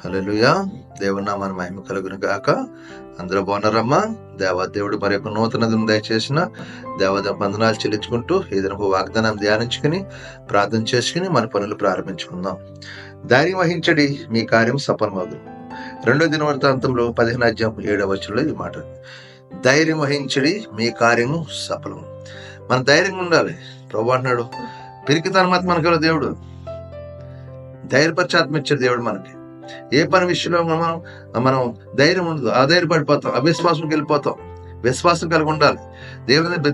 హల్లెలూయా. దేవుని నామాన్ని మహిమ కలుగును గాక. అందరూ బాగున్నారమ్మా? దేవాదేవుడు మరి యొక్క నూతన దినం దయచేసిన దేవాదేవ వందనాలు చెల్లించుకుంటూ ఈ దినపు వాగ్దానం ధ్యానించుకుని ప్రార్థన చేసుకుని మన పనులు ప్రారంభించుకుందాం. ధైర్యం వహించడి, మీ కార్యం సఫలమగును. 2 దినవృత్తాంతంలో 15:7 ఈ మాట. ధైర్యం వహించడి, మీ కార్యము సఫలం. మన ధైర్యంగా ఉండాలి. ప్రభు అంటున్నాడు, పిరికితనం మనకు దేవుడు ధైర్యపరిచాత్మ ఇచ్చాడు. దేవుడు మనకి ఏ పని విషయంలో మనం ధైర్యం ఉండదు, అధైర్యపడిపోతాం, అవిశ్వాసంకి వెళ్ళిపోతాం. విశ్వాసం కలిగి ఉండాలి.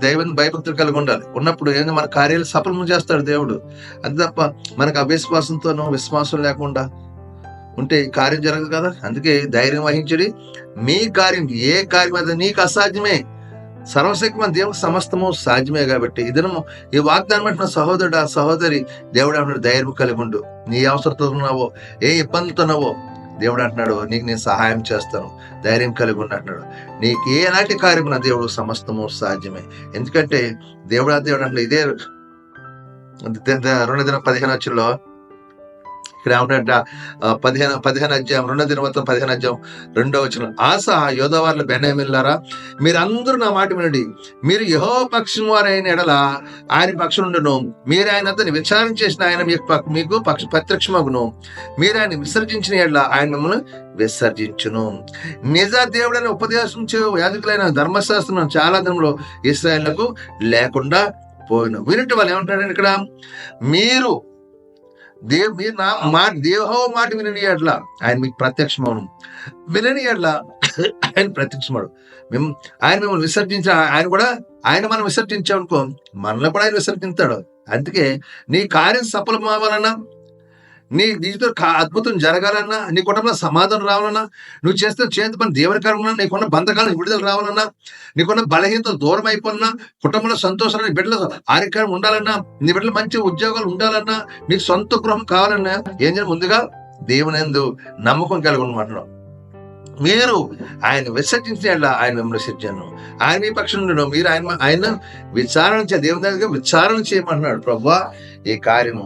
దైవాన్ని భయభక్తులు కలిగి ఉండాలి. ఉన్నప్పుడు ఏంటంటే మన కార్యాలు సఫలం చేస్తాడు దేవుడు. అంతే తప్ప మనకు అవిశ్వాసంతోనూ విశ్వాసం లేకుండా ఉంటే కార్యం జరగదు కదా. అందుకే ధైర్యం వహించడి, మీ కార్యం ఏ కార్యం అది నీకు అసాధ్యమే, సర్వశక్తిమంత దేవునికి సమస్తము సాధ్యమే. కాబట్టి ఈ వాగ్దానం అంటున్న సహోదరుడు ఆ సహోదరి దేవుడు అంటున్నాడు, ధైర్యం కలిగి ఉండు. నీ అవసరంతో ఉన్నావో, ఏ ఇబ్బందితో ఉన్నావో దేవుడు అంటున్నాడు, నీకు నేను సహాయం చేస్తాను, ధైర్యం కలిగి ఉండి అంటున్నాడు. నీకు ఏనాటి కార్యం నా దేవుడు సమస్తము సాధ్యమే. ఎందుకంటే దేవుడు అంటున్నాడు, ఇదే 2 దిన ఇక్కడ ఏమంటే 15 అధ్యాయం 2 దినవృత్తం 15 అధ్యాయం 2వ వచనం. ఆస యోధావార్ల బెన్యామీనులారా, మీరందరూ నా మాట వినండి. మీరు యెహోవా పక్షం వారైన ఎడల ఆయన పక్షం ఉండును. మీరు ఆయన అతన్ని విచారణ చేసిన ఆయన మీకు ప్రత్యక్షమగును. మీరు ఆయన విసర్జించిన ఎడల ఆయన మిమ్మల్ని విసర్జించును. నిజ దేవుడని ఉపదేశించే యాజకులైన ధర్మశాస్త్రం చాలా దినంలో ఇశ్రాయేలుకు లేకుండా పోయిన. వినటి వాళ్ళు ఏమంటారండి ఇక్కడ, మీరు దేహో మాట వినని ఎడ్ల ఆయన మీకు ప్రత్యక్షమవును. వినని ఎడ్ల ఆయన ప్రత్యక్షమడు. ఆయన మిమ్మల్ని ఆయన మనం విసర్జించామనుకో, మనల్ని కూడా ఆయన విసర్జిస్తాడు. అందుకే నీ కార్యం సఫలం అవ్వాలన్నా, నీ జీవితం అద్భుతం జరగాలన్నా, నీ కుటుంబంలో సమాధానం రావాలన్నా, నువ్వు చేతి పని దేవునికరంగా, నీకున్న బంధకాలను విడుదల రావాలన్నా, నీకున్న బలహీనతలు దూరం అయిపోయినా, కుటుంబంలో సంతోషాలు, నీ బిడ్డలు ఆరోగ్యం ఉండాలన్నా, నీ బిడ్డలు మంచి ఉద్యోగాలు ఉండాలన్నా, నీకు సొంత గృహం కావాలన్నా ఏం చేయాలి? ముందుగా దేవుని యందు నమ్మకం కలిగి ఉండమంటున్నాం. మీరు ఆయన విసర్జించిన ఆయన మిమ్మల్ని విసర్జను. ఆయన మీ పక్షం ఉండను. మీరు ఆయన విచారణ దేవుని దగ్గర విచారణ చేయమంటున్నాడు. ప్రభువా, ఈ కార్యము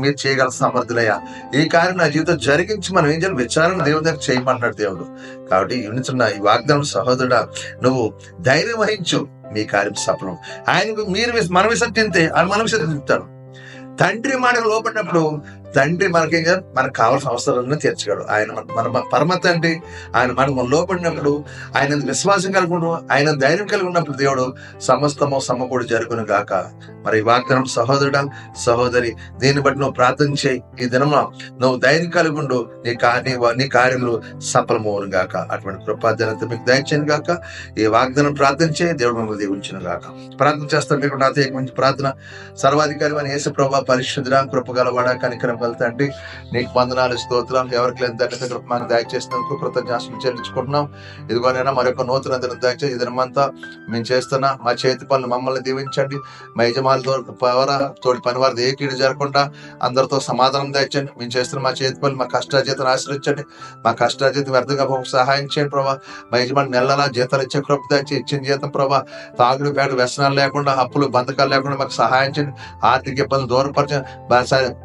మీరు చేయగల సమర్థులయ్యా, ఈ కార్యం నా జీవితం జరిగించి మనం ఏం చేయాలి? విచారణ దేవుని దగ్గర చేయమంటున్నాడు దేవుడు. కాబట్టి వినుచున్న ఈ వాగ్దానం సహోదరుడా, నువ్వు ధైర్యం వహించు, మీ కార్యం సఫలం. మనం విసర్జింతే ఆయన మనం విసర్జిస్తాడు. తండ్రి మాటకు లోపడినప్పుడు తండ్రి మనకేం చేయాలి? మనకు కావాల్సిన అవసరాలను తీర్చగలడు. ఆయన మన పరమ తండ్రి. ఆయన మనం లోపడినప్పుడు, ఆయన విశ్వాసం కలిగి ఉండడం, ఆయన ధైర్యం కలిగి ఉన్నప్పుడు దేవుడు సమస్తము సమకూడి జరుగును గాక. మరి వాగ్దానం సహోదరుడా సహోదరి, దీన్ని బట్టి నువ్వు ప్రార్థన చేయి. ఈ దినమా నువ్వు ధైర్యం కలిగి ఉండు, నీ కార్యములు సఫలమవును గాక. అటువంటి కృపాధ్యానంతో మీకు దయచేయను గాక. ఈ వాగ్దానం ప్రార్థన చేయి, దేవుడు మిమ్మల్ని దీవించును గాక. ప్రార్థన చేస్తాను. మీకు నాతో మంచి ప్రార్థన. సర్వాధికారి అని యేసు ప్రభువా, పరిశుద్ధుడా, కృపగలవాడా, కనికరం తండ్రి, నీకు వందనాలు, స్తోత్రం. ఎవరికి లేని తండ్రి కృప మాకు దయచేసినందుకు కృతజ్ఞతలు చెల్లించుకుంటున్నాం. ఇదిగోనైనా మరొక నూతన దినం దయచేసి ఈ దినమంతా మేము చేస్తున్న మా చేతి పనులు మమ్మల్ని దీవించండి. మా యజమానులతో తోటి పనివారిది ఏ కీడు జరగకుండా అందరితో సమాధానం దయచండి. మేము చేస్తున్న మా చేతి పనులు, మా కష్టాజీతం ఆశ్రయించండి. మా కష్టాజీతం వ్యర్థంగా సహాయం చేయండి ప్రభా. మా యజమాని నెలలా జీతాలు ఇచ్చే కృప దయచి ఇచ్చిన జీతం ప్రభా, తాగుడు పేడ వ్యసనాలు లేకుండా, అప్పులు బంధకాలు లేకుండా మాకు సహాయం చేయండి. ఆర్థిక ఇబ్బందులు దూరపరచండి,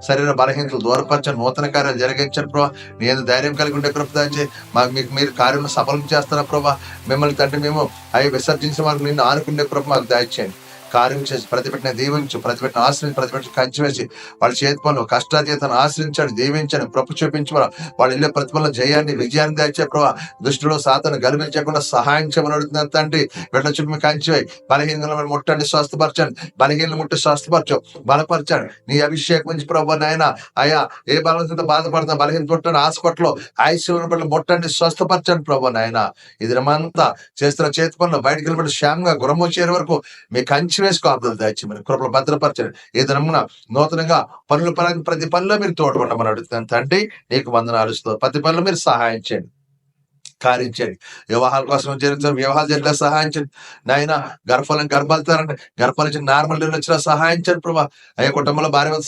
శరీర బలహీనతలు దూరపరచండి, నూతన కార్యాలు జరిగించండి ప్రభా. నేను ధైర్యం కలిగి ఉండే కృప దాచి మీరు కార్యం సఫలం చేస్తున్నా ప్రభా. మిమ్మల్ని తండ్రి మేము విసర్జించిన వారికి నిన్ను ఆనుకునే కృప మాకు దయచేయండి. కార్యం చేసి ప్రతిపెట్టిన దీవించు, ప్రతిపెట్టిన ఆశ్రయించి, ప్రతిపెట్టిన కంచి వేసి వాళ్ళ చేతి పనులు కష్టాతీతాన్ని ఆశ్రయించండి, దీవించండి, ప్రభు చూపించి వాళ్ళు వెళ్ళే ప్రతిఫలం జయాన్ని విజయాన్ని దాచే ప్రభా. దృష్టిలో సాతాను గర్వించకుండా సహాయం చేయమని అడుగుతున్నాను తండ్రి. వీళ్ళ చుట్టూ కంచి వేయి, బలహీనలను ముట్టండి, స్వస్థపరచండి, బలహీనలు ముట్టి స్వస్థపరచు, బలపరచండి. నీ అభిషేకం నుంచి ప్రభు నాయన అయ్యా, ఏ బలహీనత బాధపడుతున్నా బలహీన ముట్టండి, హాస్పిటల్లో ఐసీయూ పట్ల ముట్టండి, స్వస్థపరచండి ప్రభు నాయన. ఇది రమంతా చేస్తున్న చేతి పనులు బయటకు వెళ్ళబడి క్షేమంగా గురము చేరే వరకు మీ కంచి వేసుకో అర్థం దాచి మరి కృపలు భద్రపరచండి. ఈ దినమున నూతనంగా ప్రతి పనిలో మీరు తోడుకుంటామని అడుగుతున్నాను తండ్రి. నీకు వందనాలు, ప్రతి పనిలో మీరు సహాయం చేయండి, కార్యించండి. వివాహాల కోసం జరుగుతున్న వివాహాలు జరిగిన సహాయించండి నాయన. గర్భాలుతారండి, గర్భాల నుంచి నార్మల్ వచ్చిన సహాయించండి ప్రభా. అయ్యే కుటుంబంలో భార్య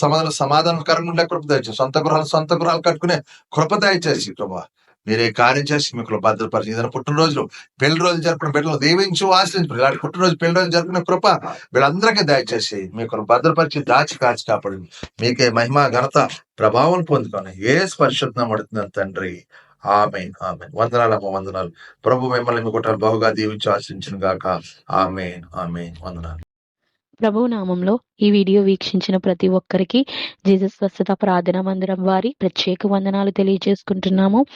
సమాధానకరంగా ఉండే కృప దయచేసి, సొంత గృహాలు కట్టుకునే కృప దయచేసి ప్రభా. మీరే కార్యం చేసి మీకు భద్రపరిచి ఏదైనా పుట్టినరోజులు పెళ్లి రోజు జరుపుకున్న బిడ్డలు దీవించు ఆశ్రయించు ఇలాంటి పుట్టినరోజు పెళ్లి రోజు జరుపుకునే కృప వీళ్ళందరికీ దయచేసి మీకు భద్రపరిచి దాచి కాచి కాపాడింది మీకే మహిమ ఘనత ప్రభావం పొందుకొని ఏ పరిశుద్ధం పడుతుందని తండ్రి. ఆమేన్ ఆమేన్. వందనాలమ్మ వందనాలు. ప్రభు మిమ్మల్ని మీ కుటుంబాలు బహుగా దీవించి ఆశించును గాక. ఆమేన్ ఆమేన్. వందనాలు. ప్రభువు నామంలో ఈ వీడియో వీక్షించిన ప్రతి ఒక్కరికి జీసస్ స్వస్థత ప్రార్థనా మందిరం వారి ప్రత్యేక వందనాలు తెలియజేసుకుంటున్నాము.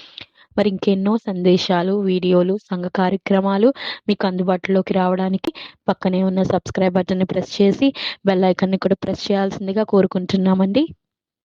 మరి ఇంకెన్నో సందేశాలు, వీడియోలు, సంఘ కార్యక్రమాలు మీకు అందుబాటులోకి రావడానికి పక్కనే ఉన్న సబ్స్క్రైబ్ బటన్ని ప్రెస్ చేసి బెల్ ఐకాన్ని కూడా ప్రెస్ చేయాల్సిందిగా కోరుకుంటున్నామండి.